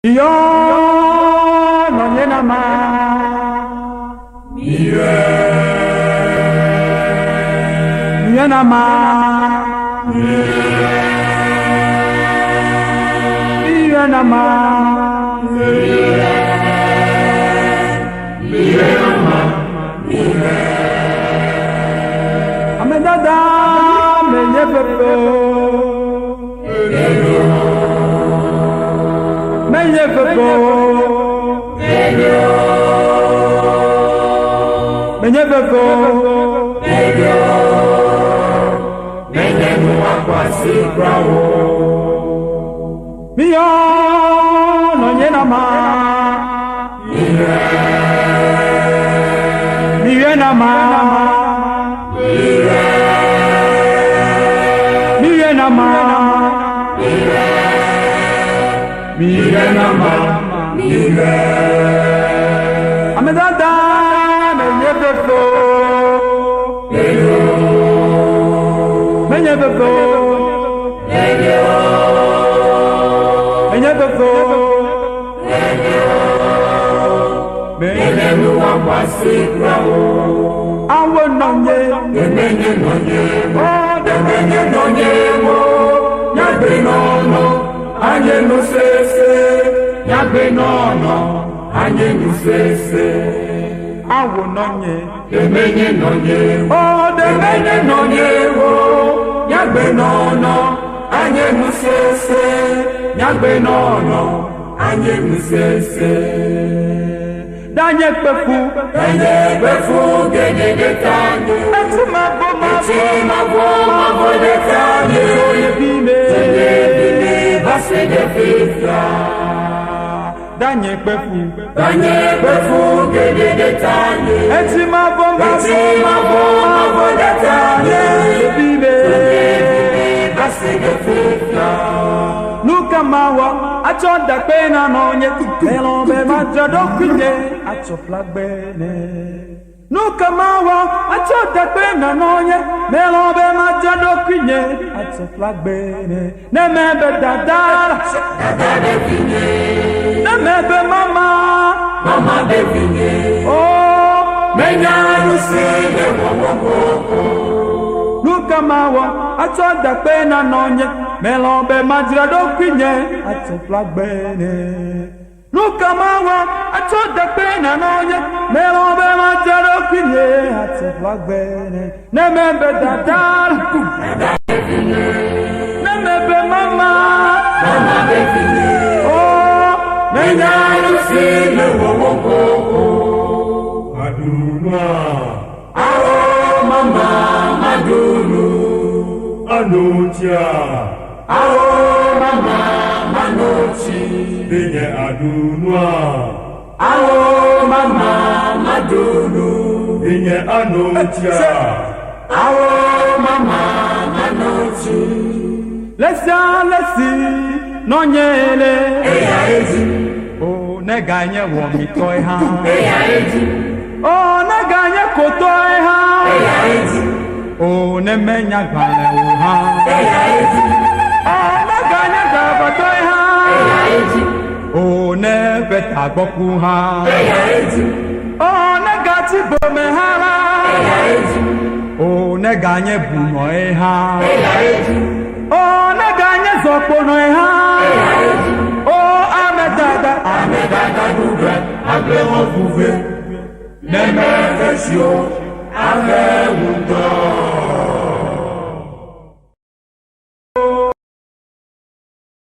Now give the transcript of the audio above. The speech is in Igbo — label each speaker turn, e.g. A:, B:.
A: Yo no nyena ma
B: Miye
A: nyena ma nyena ma amedada menye pepe menye pepe menye pepe
B: menye nuwa kwa sikrawo
A: miyo no nyena ma miye na ma miye na ma
B: Miye nama miye
A: amedada menye pepe menye pepe menye pepe
B: menye nuwa kwa sikrawo
A: awo nonye
B: menye nonye menye nonye wo nyagbe nono anye nusese nyagbe nono anye nusese
A: awo nonye
B: menye nonye
A: de
B: menye nonye wo nyagbe nono anye nusese nyagbe nono anye nusese
A: danye pefu
B: enye befu gedege tanye
A: etuma boma
B: mavo de tanye
A: oye bime
B: base de fifra
A: danye pefu
B: gedege tanye
A: etuma boma
B: mavo de tanye
A: oye bime
B: base de fifra
A: nuka mawa acho dakpe na nonye melon be majado kunye acho flagbene nuka mawa acho dakpe na nonye melon be majado kunye acho flagbene nemebe dadara
B: de finye
A: nemebe mama
B: de finye
A: oh
B: menya rusile wo
A: nuka mawa acho dakpe na nonye melon be majado kunye acho flagbene nuka mawa acho dakpe na nonye melon be majado kunye acho flagbene nemebe dadara nemebe mama
B: de finye
A: oh
B: menya rusile wo adunwa awo mama madunu anotia awo mama manochi binye adunwa awo mama madunu binye anotia awo mama manochi
A: lesi nonyele
B: eya eji
A: oh neganye wo mitoi ha
B: eya eji
A: oh neganye kotoi ha
B: eya eji
A: oh nemenya gbale wo ha
B: eya eji
A: oh neganye gabatoi ha
B: eya eji
A: oh nebeta gboku ha
B: eya eji
A: oh negati bome ha
B: eya eji
A: oh neganye bunoi ha
B: eya eji
A: oh neganye zoponoi ha oh amedada
B: dube agbe wọn fufe nẹmẹ fẹsio ahẹ wùdọ.